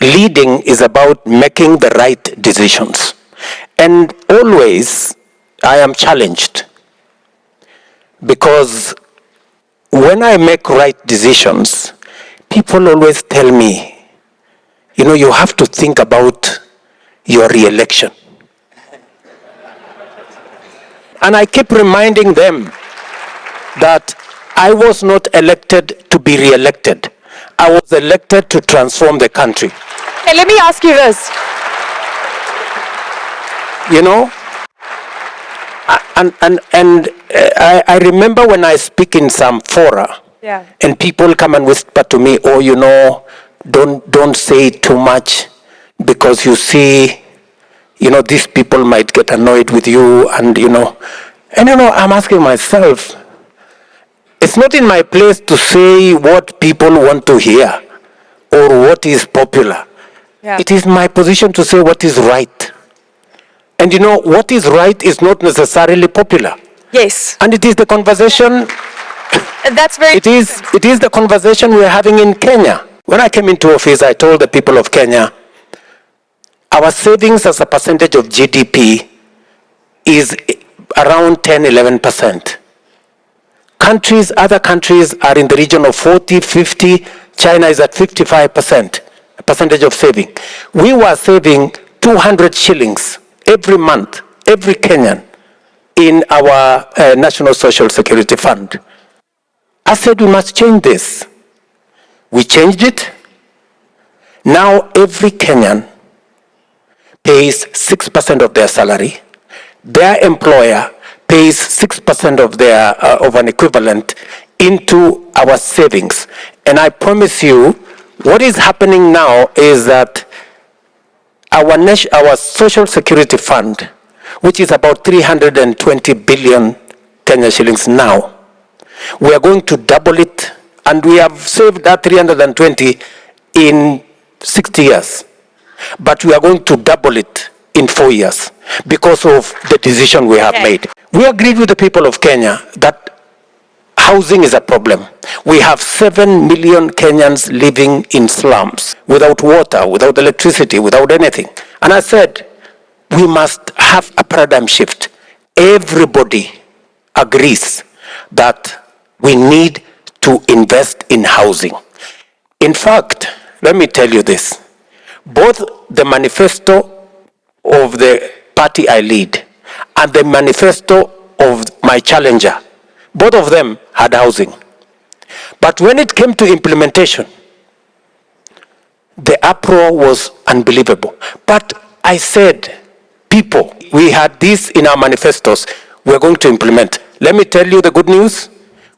leading is about making the right decisions. And always I am challenged because when I make right decisions, people always tell me, you have to think about your re-election. And I keep reminding them that I was not elected to be re-elected. I was elected to transform the country. Hey, let me ask you this. I remember when I speak in some fora, and people come and whisper to me, don't say too much because you see, these people might get annoyed with you, and I'm asking myself, it's not in my place to say what people want to hear or what is popular. It is my position to say what is right. And what is right is not necessarily popular. Yes. And it is the conversation. That's very. It is the conversation we're having in Kenya. When I came into office, I told the people of Kenya, our savings as a percentage of GDP is around 10-11%. Other countries are in the region of 40, 50. China is at 55% percentage of saving. We were saving 200 shillings every month, every Kenyan, in our National Social Security Fund. I said we must change this. We changed it. Now every Kenyan pays 6% of their salary. Their employer pays 6% of an equivalent into our savings. And I promise you, what is happening now is that our Social Security Fund, which is about 320 billion Kenya shillings now, we are going to double it, and we have saved that 320 in 60 years. But we are going to double it in 4 years because of the decision we have made. We agreed with the people of Kenya that housing is a problem. We have 7 million Kenyans living in slums, without water, without electricity, without anything. And I said, we must have a paradigm shift. Everybody agrees that we need to invest in housing. In fact, let me tell you this. Both the manifesto of the party I lead and the manifesto of my challenger, both of them had housing. But when it came to implementation, the uproar was unbelievable. But I said, people, we had this in our manifestos, we're going to implement. Let me tell you the good news.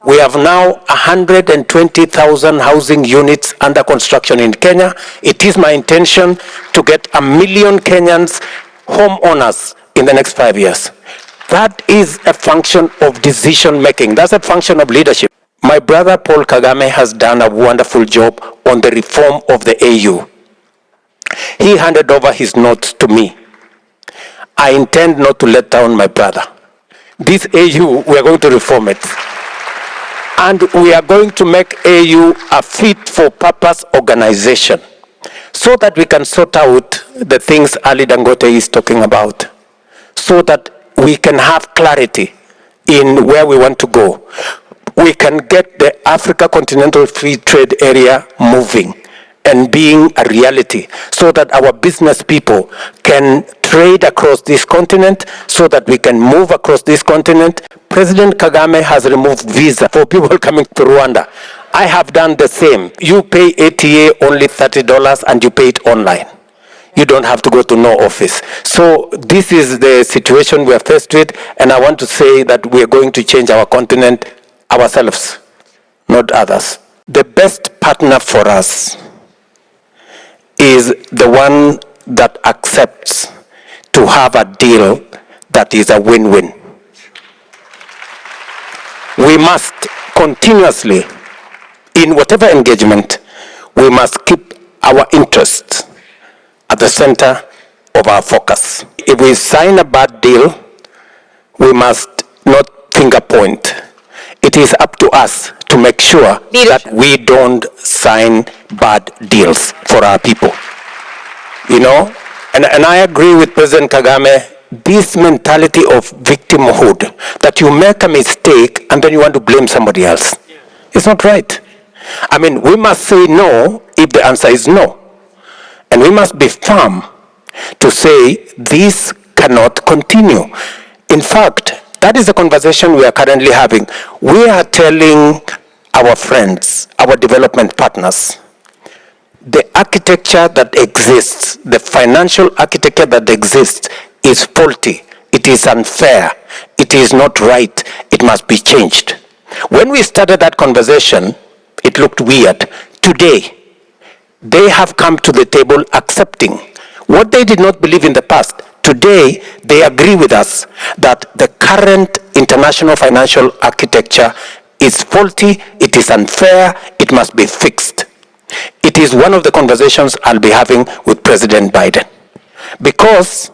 We have now 120,000 housing units under construction in Kenya. It is my intention to get 1 million Kenyans homeowners in the next 5 years. That is a function of decision making. That's a function of leadership. My brother Paul Kagame has done a wonderful job on the reform of the AU. He handed over his notes to me. I intend not to let down my brother. This AU, we are going to reform it. And we are going to make AU a fit-for-purpose organization so that we can sort out the things Ali Dangote is talking about, so that we can have clarity in where we want to go. We can get the Africa Continental Free Trade Area moving and being a reality so that our business people can trade across this continent, so that we can move across this continent. President Kagame has removed visa for people coming to Rwanda. I have done the same. You pay ATA only $30 and you pay it online. You don't have to go to no office. So this is the situation we are faced with, and I want to say that we are going to change our continent ourselves, not others. The best partner for us is the one that accepts to have a deal that is a win-win. We must continuously, in whatever engagement, we must keep our interests at the center of our focus. If we sign a bad deal, we must not finger point. It is up to us to make sure that we don't sign bad deals for our people. You know, and I agree with President Kagame, this mentality of victimhood, that you make a mistake and then you want to blame somebody else. It's not right. I mean, we must say no if the answer is no. And we must be firm to say this cannot continue. In fact, that is the conversation we are currently having. We are telling our friends, our development partners, the architecture that exists, the financial architecture that exists is faulty. It is unfair. It is not right. It must be changed. When we started that conversation, it looked weird. Today, they have come to the table accepting what they did not believe in the past. Today, they agree with us that the current international financial architecture is faulty, it is unfair, it must be fixed. It is one of the conversations I'll be having with President Biden, because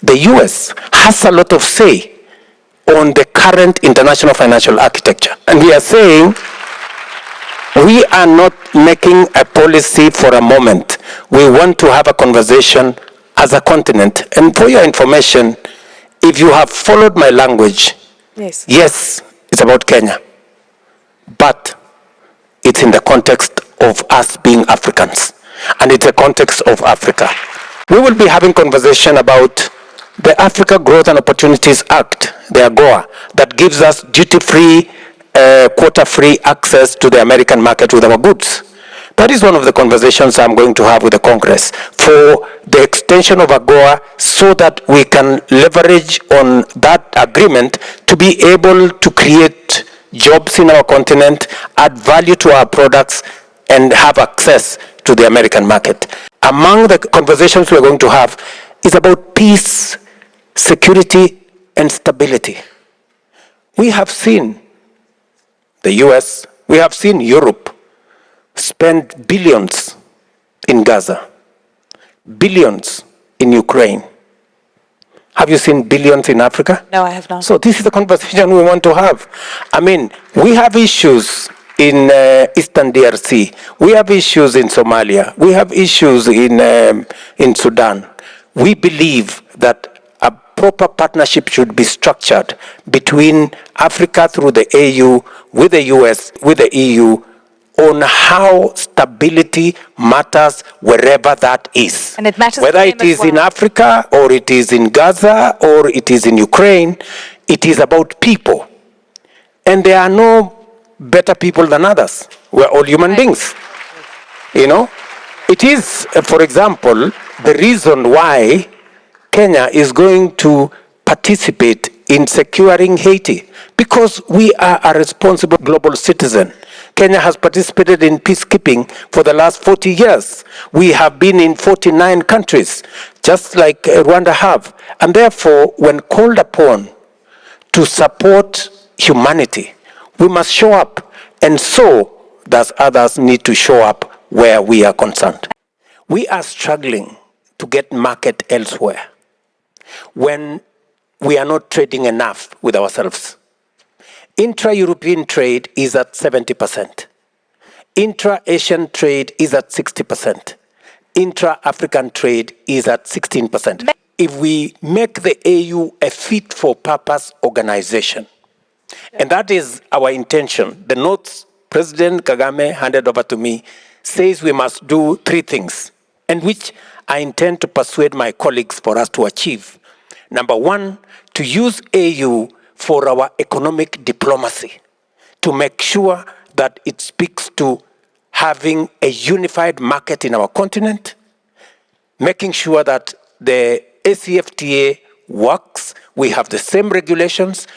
the US has a lot of say on the current international financial architecture. And we are saying we are not making a policy for a moment. We want to have a conversation as a continent. And for your information, if you have followed my language, yes, it's about Kenya, but it's in the context of us being Africans, and it's a context of Africa. We will be having conversation about the Africa Growth and Opportunities Act, the AGOA, that gives us duty-free, quota-free access to the American market with our goods. That is one of the conversations I'm going to have with the Congress for the extension of AGOA, so that we can leverage on that agreement to be able to create jobs in our continent, add value to our products, and have access to the American market. Among the conversations we're going to have is about peace, security, and stability. We have seen the US, we have seen Europe spend billions in Gaza, billions in Ukraine. Have you seen billions in Africa? No, I have not. So this is the conversation we want to have. I mean, we have issues in Eastern DRC. We have issues in Somalia. We have issues in Sudan. We believe that a proper partnership should be structured between Africa through the AU, with the US, with the EU, on how stability matters wherever that is. And it matters whether it is in Africa, or it is in Gaza, or it is in Ukraine, it is about people. And there are no better people than others. We're all human beings. You know? It is, for example, the reason why Kenya is going to participate in securing Haiti, because we are a responsible global citizen. Kenya has participated in peacekeeping for the last 40 years. We have been in 49 countries, just like Rwanda have. And therefore, when called upon to support humanity, we must show up. And so does others need to show up where we are concerned. We are struggling to get market elsewhere when we are not trading enough with ourselves. Intra-European trade is at 70%. Intra-Asian trade is at 60%. Intra-African trade is at 16%. If we make the AU a fit-for-purpose organization, and that is our intention, the notes President Kagame handed over to me says we must do 3 things, and which I intend to persuade my colleagues for us to achieve. Number 1, to use AU for our economic diplomacy, to make sure that it speaks to having a unified market in our continent, making sure that the ACFTA works, we have the same regulations,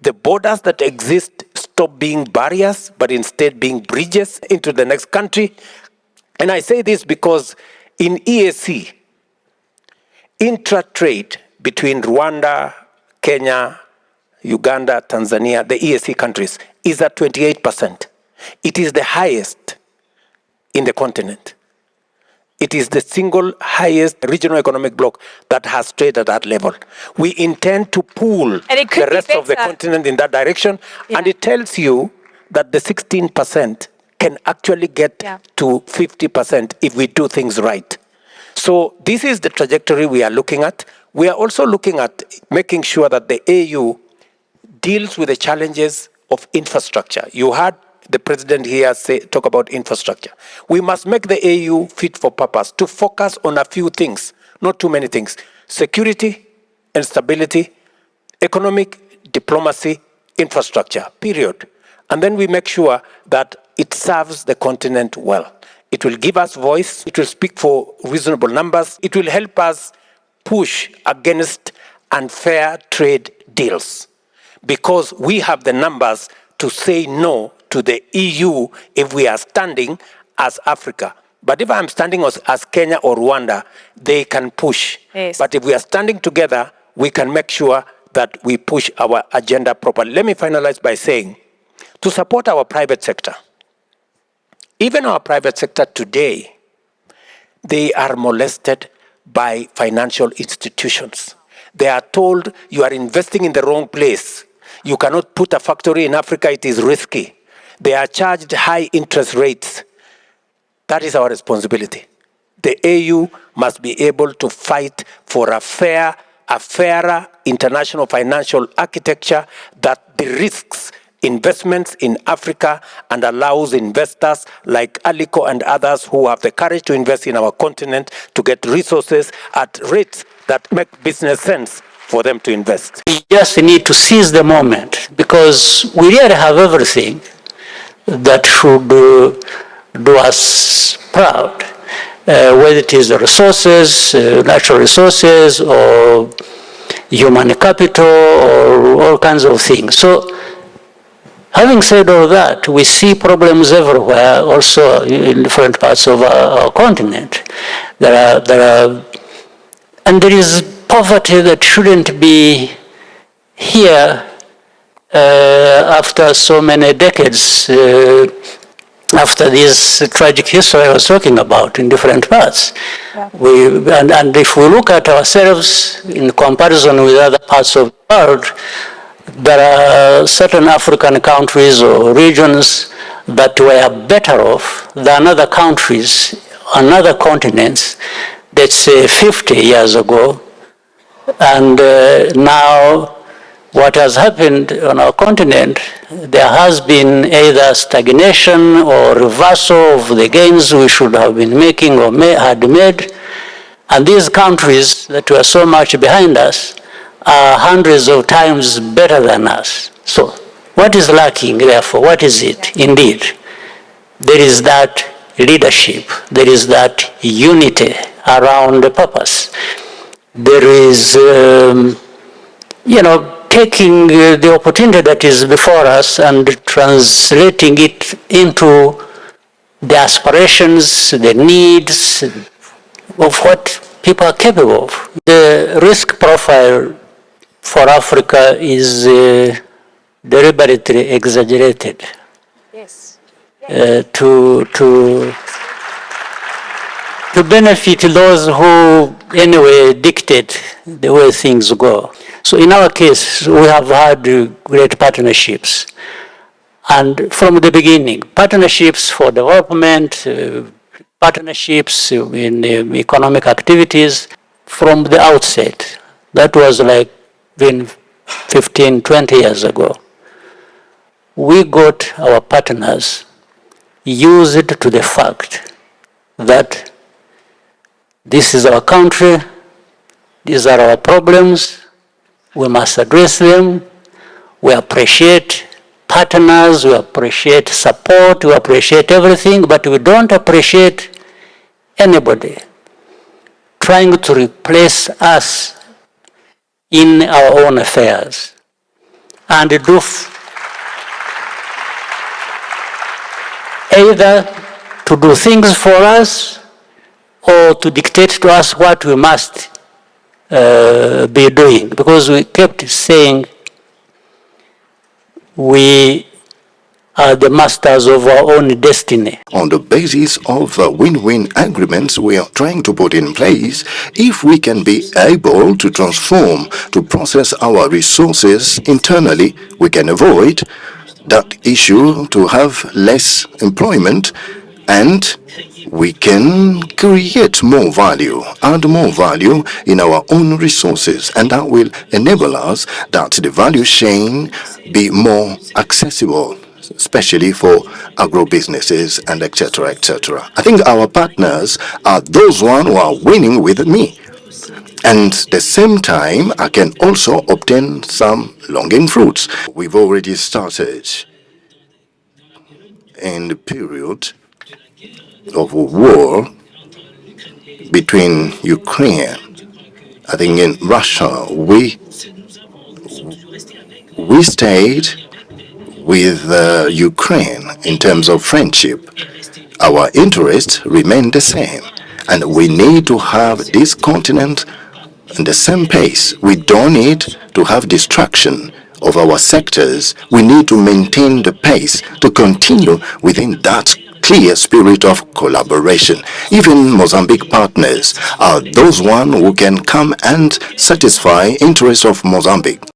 the borders that exist stop being barriers, but instead being bridges into the next country. And I say this because in EAC, intra-trade between Rwanda, Kenya, Uganda, Tanzania, the EAC countries, is at 28%. It is the highest in the continent. It is the single highest regional economic bloc that has trade at that level. We intend to pull the rest of the continent in that direction, and it tells you that the 16% can actually get to 50% if we do things right. So this is the trajectory we are looking at. We are also looking at making sure that the AU deals with the challenges of infrastructure. You heard the president here talk about infrastructure. We must make the AU fit for purpose to focus on a few things, not too many things. Security and stability, economic, diplomacy, infrastructure, period. And then we make sure that it serves the continent well. It will give us voice, it will speak for reasonable numbers, it will help us push against unfair trade deals, because we have the numbers to say no to the EU if we are standing as Africa. But if I'm standing as Kenya or Rwanda, they can push. Yes. But if we are standing together, we can make sure that we push our agenda properly. Let me finalize by saying, to support our private sector, even our private sector today, they are molested by financial institutions. They are told you are investing in the wrong place. You cannot put a factory in Africa, it is risky. They are charged high interest rates. That is our responsibility. The AU must be able to fight for a fairer international financial architecture that de-risks investments in Africa and allows investors like Aliko and others who have the courage to invest in our continent to get resources at rates that make business sense for them to invest. We just need to seize the moment, because we really have everything that should do us proud, whether it is the resources, natural resources, or human capital, or all kinds of things. So, having said all that, we see problems everywhere, also in different parts of our continent. And there is poverty that shouldn't be here after so many decades, after this tragic history I was talking about in different parts. Yeah. And if we look at ourselves in comparison with other parts of the world, there are certain African countries or regions that were better off than other countries on other continents, let's say 50 years ago. And now what has happened on our continent, there has been either stagnation or reversal of the gains we should have been making or had made. And these countries that were so much behind us are hundreds of times better than us. So what is lacking, therefore? What is it? Indeed, there is that leadership. There is that unity around the purpose. There is, taking the opportunity that is before us and translating it into the aspirations, the needs of what people are capable of. The risk profile for Africa is deliberately exaggerated. Yes. To benefit those who anyway dictate the way things go. So in our case, we have had great partnerships. And from the beginning, partnerships for development, partnerships in economic activities from the outset. That was like been 15, 20 years ago. We got our partners used to the fact that this is our country, these are our problems, we must address them, we appreciate partners, we appreciate support, we appreciate everything, but we don't appreciate anybody trying to replace us in our own affairs and do either to do things for us or to dictate to us what we must be doing, because we kept saying we are the masters of our own destiny. On the basis of win-win agreements we are trying to put in place, if we can be able to transform, to process our resources internally, we can avoid that issue to have less employment, and we can create more value, add more value in our own resources, and that will enable us that the value chain be more accessible, especially for agro businesses and etc. etc. I think our partners are those who are winning with me. And the same time, I can also obtain some longing fruits. We've already started in the period of war between Ukraine. I think in Russia, we stayed with Ukraine in terms of friendship. Our interests remain the same, and we need to have this continent in the same pace. We don't need to have distraction of our sectors. We need to maintain the pace to continue within that clear spirit of collaboration. Even Mozambique partners are those one who can come and satisfy interests of Mozambique.